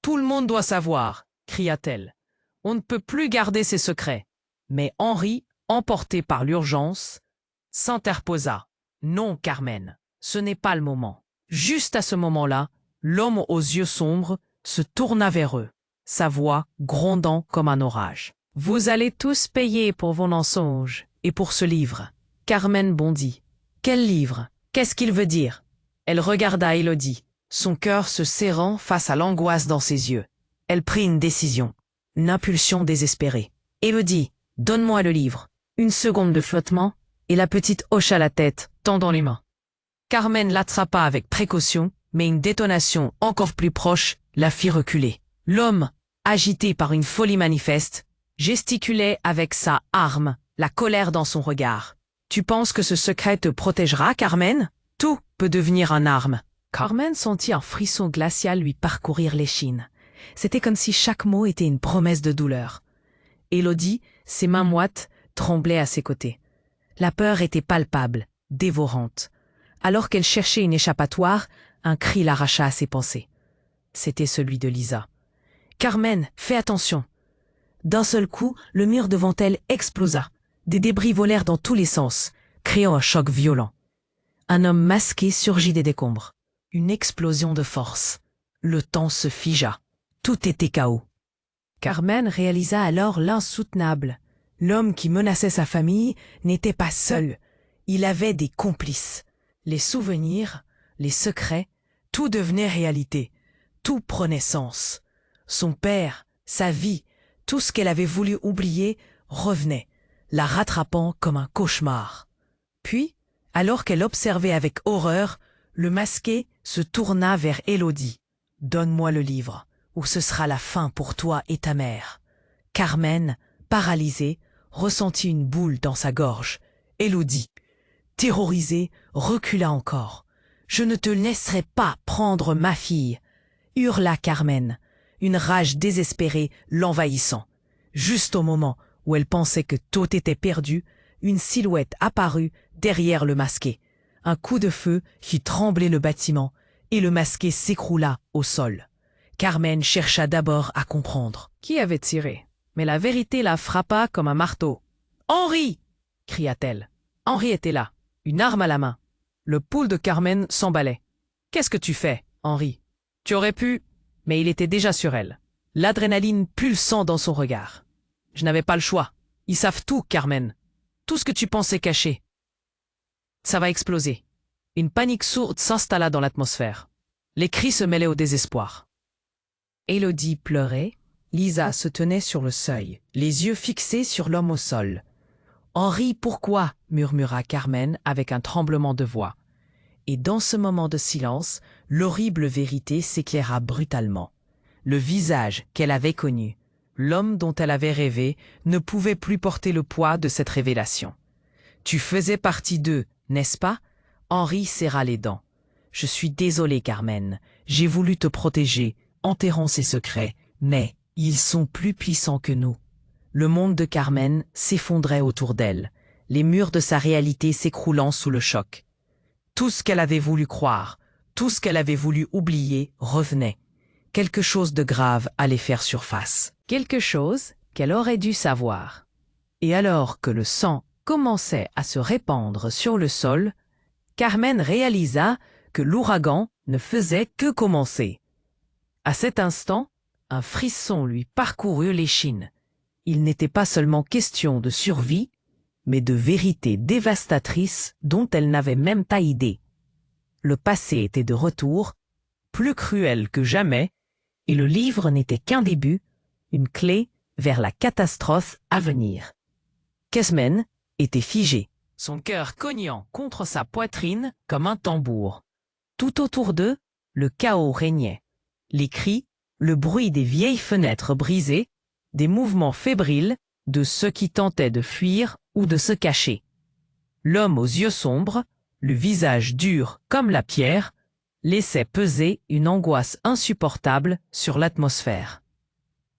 Tout le monde doit savoir, cria-t-elle. On ne peut plus garder ses secrets. Mais Henri, emporté par l'urgence, s'interposa. Non, Carmen, ce n'est pas le moment. Juste à ce moment-là, l'homme aux yeux sombres se tourna vers eux, sa voix grondant comme un orage. Vous allez tous payer pour vos mensonges et pour ce livre. Carmen bondit. Quel livre? Qu'est-ce qu'il veut dire? Elle regarda Élodie, son cœur se serrant face à l'angoisse dans ses yeux. Elle prit une décision, une impulsion désespérée. Élodie, donne-moi le livre. Une seconde de flottement, et la petite hocha la tête, tendant les mains. Carmen l'attrapa avec précaution, mais une détonation encore plus proche la fit reculer. L'homme, agité par une folie manifeste, gesticulait avec sa arme, la colère dans son regard. Tu penses que ce secret te protégera, Carmen? Tout peut devenir une arme. Carmen sentit un frisson glacial lui parcourir l'échine. C'était comme si chaque mot était une promesse de douleur. Élodie, ses mains moites, tremblait à ses côtés. La peur était palpable, dévorante. Alors qu'elle cherchait une échappatoire, un cri l'arracha à ses pensées. C'était celui de Lisa. « Carmen, fais attention !» D'un seul coup, le mur devant elle explosa. Des débris volèrent dans tous les sens, créant un choc violent. Un homme masqué surgit des décombres. Une explosion de force. Le temps se figea. Tout était chaos. Carmen réalisa alors l'insoutenable. L'homme qui menaçait sa famille n'était pas seul. Il avait des complices. Les souvenirs, les secrets, tout devenait réalité. Tout prenait sens. Son père, sa vie, tout ce qu'elle avait voulu oublier revenait, la rattrapant comme un cauchemar. Puis, alors qu'elle observait avec horreur, le masqué se tourna vers Élodie. « Donne-moi le livre, ou ce sera la fin pour toi et ta mère. » Carmen, paralysée, ressentit une boule dans sa gorge. Élodie, terrorisée, recula encore. « Je ne te laisserai pas prendre ma fille !» hurla Carmen, une rage désespérée l'envahissant. Juste au moment où elle pensait que tout était perdu, une silhouette apparut derrière le masqué. Un coup de feu fit trembler le bâtiment et le masqué s'écroula au sol. Carmen chercha d'abord à comprendre qui avait tiré, mais la vérité la frappa comme un marteau. « Henri !» cria-t-elle. Henri était là, une arme à la main. Le pouls de Carmen s'emballait. « Qu'est-ce que tu fais, Henri ? Tu aurais pu… » Mais il était déjà sur elle, l'adrénaline pulsant dans son regard. « Je n'avais pas le choix. Ils savent tout, Carmen. Tout ce que tu pensais cacher. Ça va exploser. » Une panique sourde s'installa dans l'atmosphère. Les cris se mêlaient au désespoir. Élodie pleurait. Lisa se tenait sur le seuil, les yeux fixés sur l'homme au sol. « Henri, pourquoi ?» murmura Carmen avec un tremblement de voix. Et dans ce moment de silence, l'horrible vérité s'éclaira brutalement. Le visage qu'elle avait connu, l'homme dont elle avait rêvé, ne pouvait plus porter le poids de cette révélation. « Tu faisais partie d'eux, n'est-ce pas ?» Henri serra les dents. « Je suis désolé, Carmen. J'ai voulu te protéger, enterrant ces secrets, mais ils sont plus puissants que nous. » Le monde de Carmen s'effondrait autour d'elle, les murs de sa réalité s'écroulant sous le choc. Tout ce qu'elle avait voulu croire, tout ce qu'elle avait voulu oublier revenait. Quelque chose de grave allait faire surface. Quelque chose qu'elle aurait dû savoir. Et alors que le sang commençait à se répandre sur le sol, Carmen réalisa que l'ouragan ne faisait que commencer. À cet instant, un frisson lui parcourut l'échine. Il n'était pas seulement question de survie, mais de vérité dévastatrice dont elle n'avait même pas idée. Le passé était de retour, plus cruel que jamais, et le livre n'était qu'un début, une clé vers la catastrophe à venir. Carmen était figée, son cœur cognant contre sa poitrine comme un tambour. Tout autour d'eux, le chaos régnait. Les cris, le bruit des vieilles fenêtres brisées, des mouvements fébriles de ceux qui tentaient de fuir ou de se cacher. L'homme aux yeux sombres, le visage dur comme la pierre, laissait peser une angoisse insupportable sur l'atmosphère.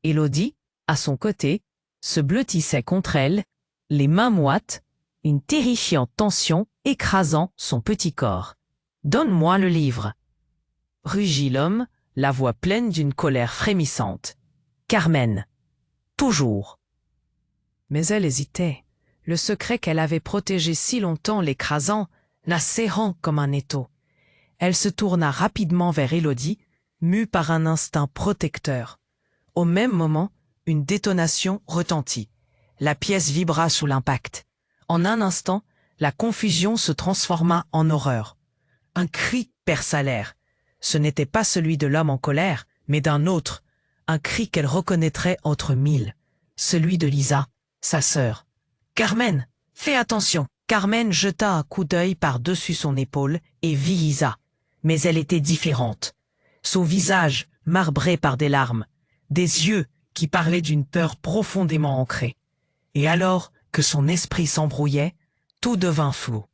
Élodie, à son côté, se blottissait contre elle, les mains moites, une terrifiante tension écrasant son petit corps. « Donne-moi le livre !» rugit l'homme, la voix pleine d'une colère frémissante. « Carmen, toujours !» Mais elle hésitait. Le secret qu'elle avait protégé si longtemps l'écrasant, la serrant comme un étau. Elle se tourna rapidement vers Élodie, mue par un instinct protecteur. Au même moment, une détonation retentit. La pièce vibra sous l'impact. En un instant, la confusion se transforma en horreur. Un cri perça l'air. Ce n'était pas celui de l'homme en colère, mais d'un autre, un cri qu'elle reconnaîtrait entre mille. Celui de Lisa, sa sœur. « Carmen, fais attention !» Carmen jeta un coup d'œil par-dessus son épaule et vit Lisa. Mais elle était différente. Son visage, marbré par des larmes, des yeux qui parlaient d'une peur profondément ancrée. Et alors que son esprit s'embrouillait, tout devint flou.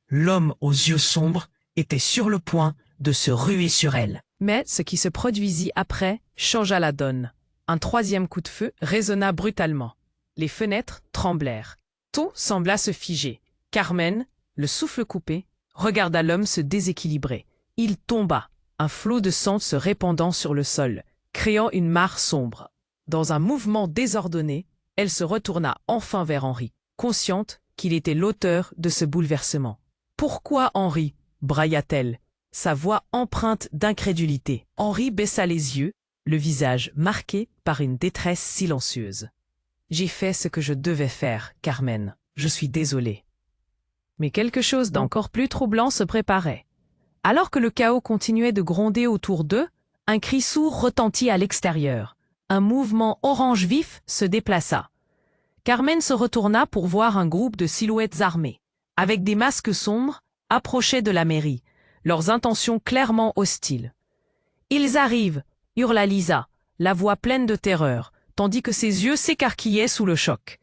L'homme aux yeux sombres était sur le point de se ruer sur elle. Mais ce qui se produisit après changea la donne. Un troisième coup de feu résonna brutalement. Les fenêtres tremblèrent. Tout sembla se figer. Carmen, le souffle coupé, regarda l'homme se déséquilibrer. Il tomba, un flot de sang se répandant sur le sol, créant une mare sombre. Dans un mouvement désordonné, elle se retourna enfin vers Henri, consciente qu'il était l'auteur de ce bouleversement. « Pourquoi, Henri ?» brailla-t-elle, sa voix empreinte d'incrédulité. Henri baissa les yeux, le visage marqué par une détresse silencieuse. « J'ai fait ce que je devais faire, Carmen. Je suis désolé. » Mais quelque chose d'encore plus troublant se préparait. Alors que le chaos continuait de gronder autour d'eux, un cri sourd retentit à l'extérieur. Un mouvement orange vif se déplaça. Carmen se retourna pour voir un groupe de silhouettes armées, avec des masques sombres, approcher de la mairie, leurs intentions clairement hostiles. « Ils arrivent !» hurla Lisa, la voix pleine de terreur, tandis que ses yeux s'écarquillaient sous le choc.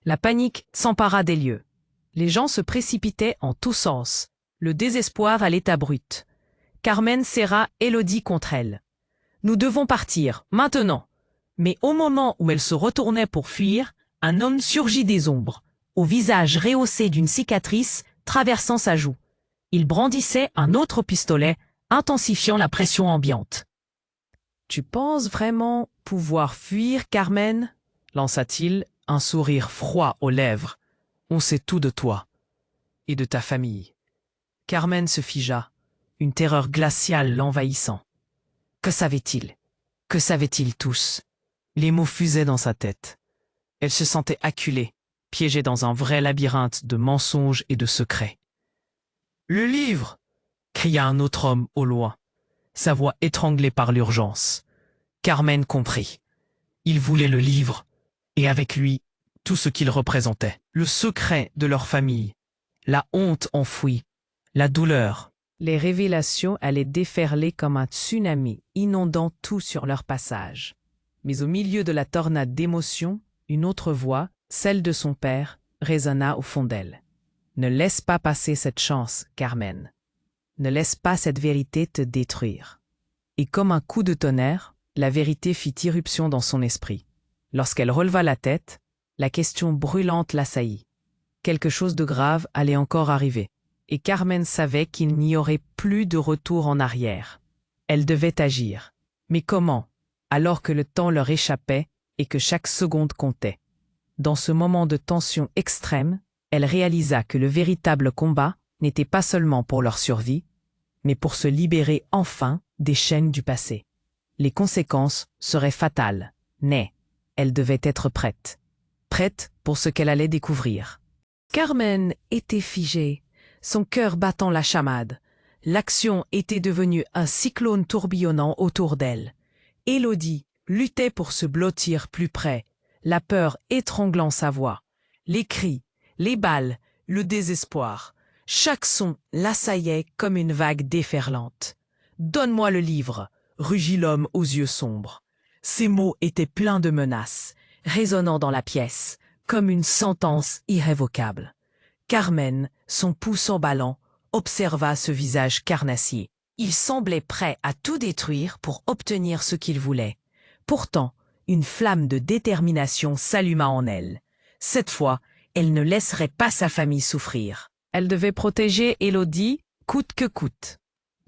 La panique s'empara des lieux. Les gens se précipitaient en tous sens, le désespoir à l'état brut. Carmen serra Élodie contre elle. « Nous devons partir, maintenant !» Mais au moment où elle se retournait pour fuir, un homme surgit des ombres, au visage rehaussé d'une cicatrice traversant sa joue. Il brandissait un autre pistolet, intensifiant la pression ambiante. « Tu penses vraiment pouvoir fuir, Carmen ?» lança-t-il, un sourire froid aux lèvres. « On sait tout de toi et de ta famille. » Carmen se figea, une terreur glaciale l'envahissant. Que savait-il? Que savaient-ils tous? Les mots fusaient dans sa tête. Elle se sentait acculée, piégée dans un vrai labyrinthe de mensonges et de secrets. « Le livre !» cria un autre homme au loin, sa voix étranglée par l'urgence. Carmen comprit. Il voulait le livre, et avec lui, tout ce qu'il représentait. Le secret de leur famille, la honte enfouie, la douleur. Les révélations allaient déferler comme un tsunami, inondant tout sur leur passage. Mais au milieu de la tornade d'émotions, une autre voix, celle de son père, résonna au fond d'elle. « Ne laisse pas passer cette chance, Carmen. Ne laisse pas cette vérité te détruire. » Et comme un coup de tonnerre, la vérité fit irruption dans son esprit. Lorsqu'elle releva la tête, la question brûlante l'assaillit. Quelque chose de grave allait encore arriver, et Carmen savait qu'il n'y aurait plus de retour en arrière. Elle devait agir. Mais comment, alors que le temps leur échappait et que chaque seconde comptait? Dans ce moment de tension extrême, elle réalisa que le véritable combat n'était pas seulement pour leur survie, mais pour se libérer enfin des chaînes du passé. Les conséquences seraient fatales, mais elle devait être prête. Prête pour ce qu'elle allait découvrir. Carmen était figée, son cœur battant la chamade. L'action était devenue un cyclone tourbillonnant autour d'elle. Élodie luttait pour se blottir plus près, la peur étranglant sa voix. Les cris, les balles, le désespoir. Chaque son l'assaillait comme une vague déferlante. « Donne-moi le livre !» rugit l'homme aux yeux sombres. Ces mots étaient pleins de menaces, résonnant dans la pièce, comme une sentence irrévocable. Carmen, son pouce emballant, observa ce visage carnassier. Il semblait prêt à tout détruire pour obtenir ce qu'il voulait. Pourtant, une flamme de détermination s'alluma en elle. Cette fois, elle ne laisserait pas sa famille souffrir. Elle devait protéger Élodie, coûte que coûte.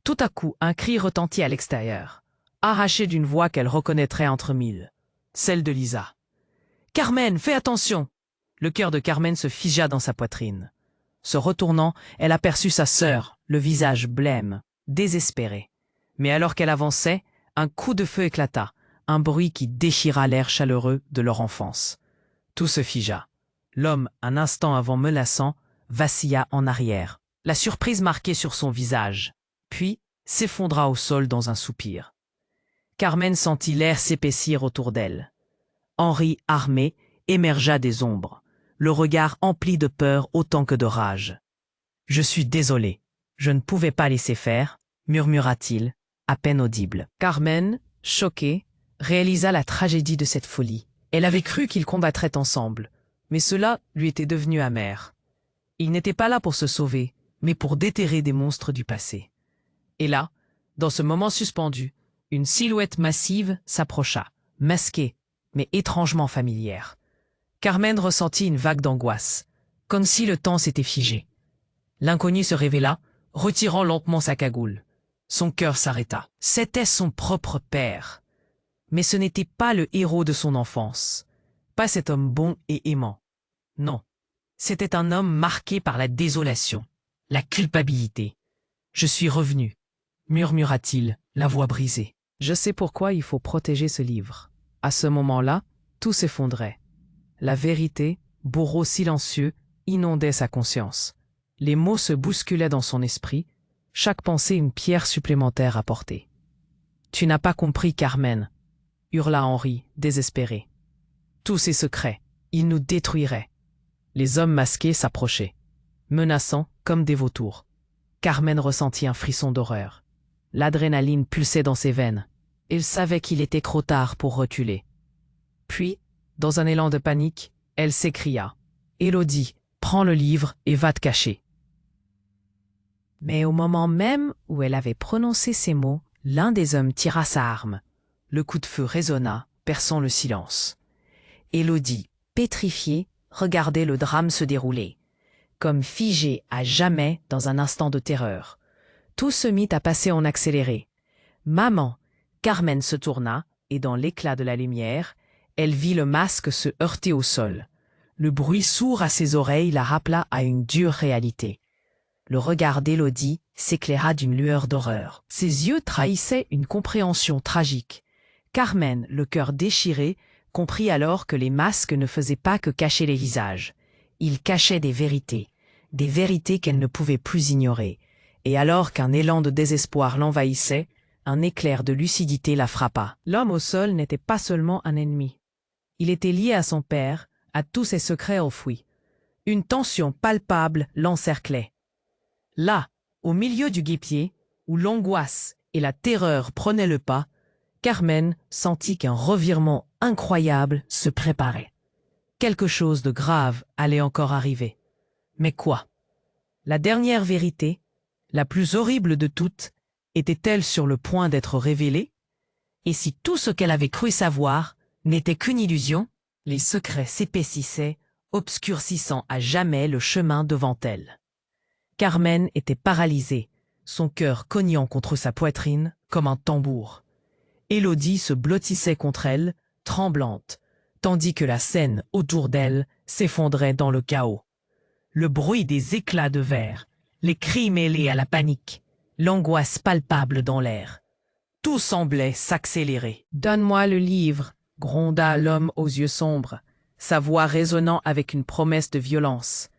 Tout à coup, un cri retentit à l'extérieur. « arrachée d'une voix qu'elle reconnaîtrait entre mille. Celle de Lisa. « Carmen, fais attention !» Le cœur de Carmen se figea dans sa poitrine. Se retournant, elle aperçut sa sœur, le visage blême, désespéré. Mais alors qu'elle avançait, un coup de feu éclata, un bruit qui déchira l'air chaleureux de leur enfance. Tout se figea. L'homme, un instant avant menaçant, vacilla en arrière, la surprise marquée sur son visage, puis s'effondra au sol dans un soupir. Carmen sentit l'air s'épaissir autour d'elle. Henri, armé, émergea des ombres, le regard empli de peur autant que de rage. « Je suis désolé, je ne pouvais pas laisser faire, » murmura-t-il, à peine audible. Carmen, choquée, réalisa la tragédie de cette folie. Elle avait cru qu'ils combattraient ensemble, mais cela lui était devenu amer. Il n'était pas là pour se sauver, mais pour déterrer des monstres du passé. Et là, dans ce moment suspendu, une silhouette massive s'approcha, masquée, mais étrangement familière. Carmen ressentit une vague d'angoisse, comme si le temps s'était figé. L'inconnu se révéla, retirant lentement sa cagoule. Son cœur s'arrêta. C'était son propre père. Mais ce n'était pas le héros de son enfance, pas cet homme bon et aimant. Non, c'était un homme marqué par la désolation, la culpabilité. « Je suis revenu », murmura-t-il, la voix brisée. Je sais pourquoi il faut protéger ce livre. À ce moment-là, tout s'effondrait. La vérité, bourreau silencieux, inondait sa conscience. Les mots se bousculaient dans son esprit, chaque pensée une pierre supplémentaire à porter. « Tu n'as pas compris, Carmen », hurla Henri, désespéré. « Tous ces secrets, ils nous détruiraient. » Les hommes masqués s'approchaient, menaçants comme des vautours. Carmen ressentit un frisson d'horreur. L'adrénaline pulsait dans ses veines. Il savait qu'il était trop tard pour reculer. Puis, dans un élan de panique, elle s'écria « Élodie, prends le livre et va te cacher. » Mais au moment même où elle avait prononcé ces mots, l'un des hommes tira sa arme. Le coup de feu résonna, perçant le silence. Élodie, pétrifiée, regardait le drame se dérouler, comme figée à jamais dans un instant de terreur. Tout se mit à passer en accéléré. « Maman !» Carmen se tourna, et dans l'éclat de la lumière, elle vit le masque se heurter au sol. Le bruit sourd à ses oreilles la rappela à une dure réalité. Le regard d'Élodie s'éclaira d'une lueur d'horreur. Ses yeux trahissaient une compréhension tragique. Carmen, le cœur déchiré, comprit alors que les masques ne faisaient pas que cacher les visages. Ils cachaient des vérités qu'elle ne pouvait plus ignorer. Et alors qu'un élan de désespoir l'envahissait, un éclair de lucidité la frappa. L'homme au sol n'était pas seulement un ennemi. Il était lié à son père, à tous ses secrets enfouis. Une tension palpable l'encerclait. Là, au milieu du guêpier, où l'angoisse et la terreur prenaient le pas, Carmen sentit qu'un revirement incroyable se préparait. Quelque chose de grave allait encore arriver. Mais quoi? La dernière vérité, la plus horrible de toutes, était-elle sur le point d'être révélée? Et si tout ce qu'elle avait cru savoir n'était qu'une illusion, les secrets s'épaississaient, obscurcissant à jamais le chemin devant elle. Carmen était paralysée, son cœur cognant contre sa poitrine comme un tambour. Élodie se blottissait contre elle, tremblante, tandis que la scène autour d'elle s'effondrait dans le chaos. Le bruit des éclats de verre, les cris mêlés à la panique, l'angoisse palpable dans l'air. Tout semblait s'accélérer. « Donne-moi le livre !» gronda l'homme aux yeux sombres, sa voix résonnant avec une promesse de violence.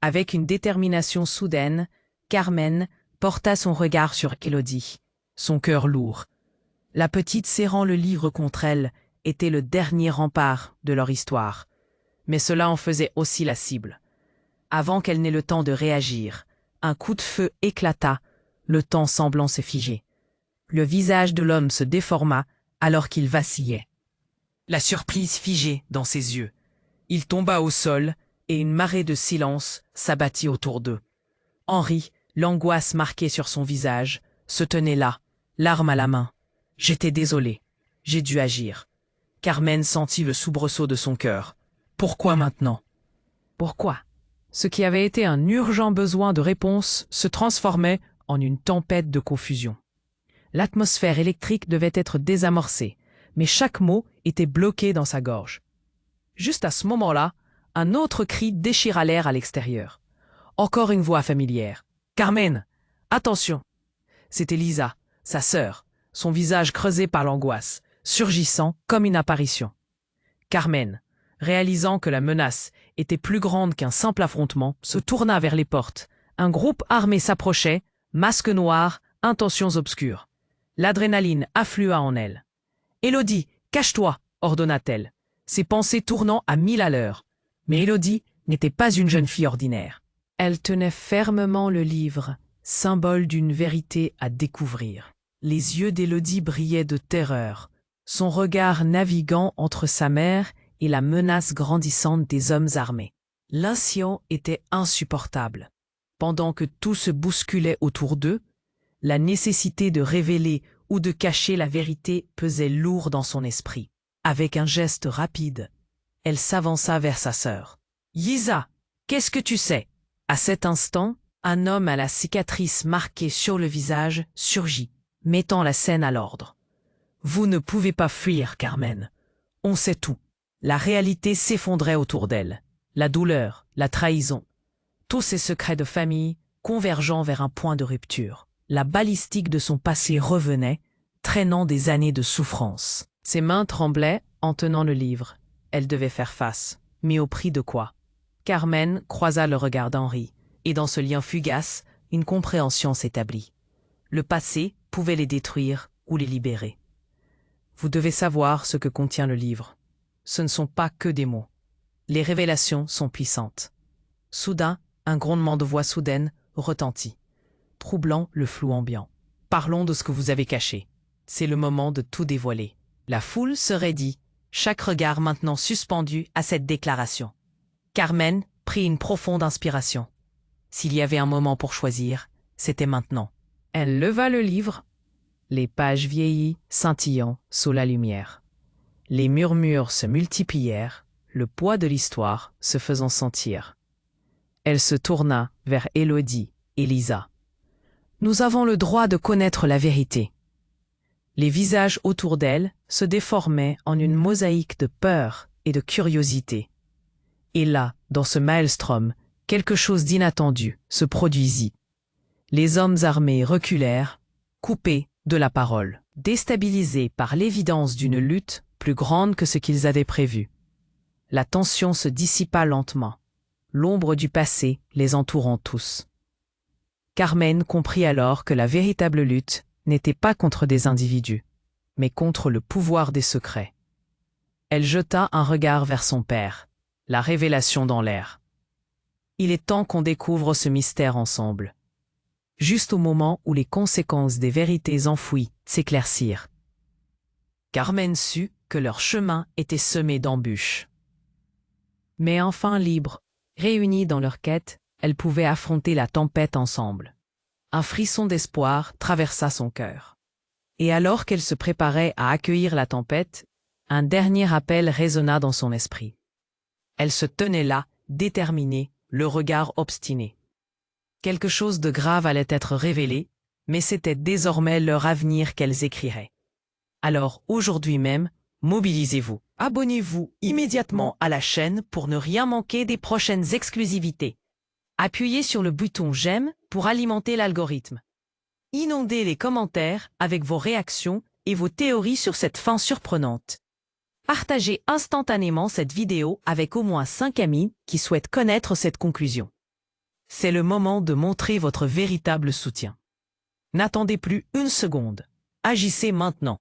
Avec une détermination soudaine, Carmen porta son regard sur Élodie, son cœur lourd. La petite serrant le livre contre elle était le dernier rempart de leur histoire. Mais cela en faisait aussi la cible. Avant qu'elle n'ait le temps de réagir, un coup de feu éclata, le temps semblant se figer. Le visage de l'homme se déforma alors qu'il vacillait. La surprise figée dans ses yeux. Il tomba au sol et une marée de silence s'abattit autour d'eux. Henri, l'angoisse marquée sur son visage, se tenait là, l'arme à la main. « J'étais désolé. J'ai dû agir. » Carmen sentit le soubresaut de son cœur. Pourquoi maintenant? Pourquoi? Ce qui avait été un urgent besoin de réponse se transformait en une tempête de confusion. L'atmosphère électrique devait être désamorcée, mais chaque mot était bloqué dans sa gorge. Juste à ce moment-là, un autre cri déchira l'air à l'extérieur. Encore une voix familière. « Carmen, attention !» C'était Lisa, sa sœur, son visage creusé par l'angoisse, surgissant comme une apparition. Carmen, réalisant que la menace était plus grande qu'un simple affrontement, se tourna vers les portes. Un groupe armé s'approchait, masque noir, intentions obscures. L'adrénaline afflua en elle. « Élodie, cache-toi !» ordonna-t-elle, ses pensées tournant à 1000 à l'heure. Mais Élodie n'était pas une jeune fille ordinaire. Elle tenait fermement le livre, symbole d'une vérité à découvrir. Les yeux d'Élodie brillaient de terreur, son regard naviguant entre sa mère et la menace grandissante des hommes armés. L'instant était insupportable. Pendant que tout se bousculait autour d'eux, la nécessité de révéler ou de cacher la vérité pesait lourd dans son esprit. Avec un geste rapide, elle s'avança vers sa sœur. « Lisa, qu'est-ce que tu sais ?» À cet instant, un homme à la cicatrice marquée sur le visage surgit, mettant la scène à l'ordre. « Vous ne pouvez pas fuir, Carmen. On sait tout. » La réalité s'effondrait autour d'elle. La douleur, la trahison, tous ces secrets de famille convergeant vers un point de rupture. La balistique de son passé revenait, traînant des années de souffrance. Ses mains tremblaient en tenant le livre. Elle devait faire face. Mais au prix de quoi? Carmen croisa le regard d'Henri, et dans ce lien fugace, une compréhension s'établit. Le passé pouvait les détruire ou les libérer. Vous devez savoir ce que contient le livre. Ce ne sont pas que des mots. Les révélations sont puissantes. Soudain, un grondement de voix soudaine retentit, troublant le flou ambiant. Parlons de ce que vous avez caché. C'est le moment de tout dévoiler. La foule se raidit, chaque regard maintenant suspendu à cette déclaration. Carmen prit une profonde inspiration. S'il y avait un moment pour choisir, c'était maintenant. Elle leva le livre, les pages vieillies scintillant sous la lumière. Les murmures se multiplièrent, le poids de l'histoire se faisant sentir. Elle se tourna vers Élodie et Lisa. « Nous avons le droit de connaître la vérité. » Les visages autour d'elle se déformaient en une mosaïque de peur et de curiosité. Et là, dans ce maelstrom, quelque chose d'inattendu se produisit. Les hommes armés reculèrent, coupés de la parole, déstabilisés par l'évidence d'une lutte plus grande que ce qu'ils avaient prévu. La tension se dissipa lentement, l'ombre du passé les entourant tous. Carmen comprit alors que la véritable lutte n'était pas contre des individus, mais contre le pouvoir des secrets. Elle jeta un regard vers son père, la révélation dans l'air. Il est temps qu'on découvre ce mystère ensemble. Juste au moment où les conséquences des vérités enfouies s'éclaircirent. Carmen sut que leur chemin était semé d'embûches. Mais enfin libres, réunies dans leur quête, elles pouvaient affronter la tempête ensemble. Un frisson d'espoir traversa son cœur. Et alors qu'elle se préparait à accueillir la tempête, un dernier appel résonna dans son esprit. Elle se tenait là, déterminée, le regard obstiné. Quelque chose de grave allait être révélé, mais c'était désormais leur avenir qu'elles écriraient. Alors aujourd'hui même, mobilisez-vous. Abonnez-vous immédiatement à la chaîne pour ne rien manquer des prochaines exclusivités. Appuyez sur le bouton j'aime pour alimenter l'algorithme. Inondez les commentaires avec vos réactions et vos théories sur cette fin surprenante. Partagez instantanément cette vidéo avec au moins 5 amis qui souhaitent connaître cette conclusion. C'est le moment de montrer votre véritable soutien. N'attendez plus une seconde. Agissez maintenant.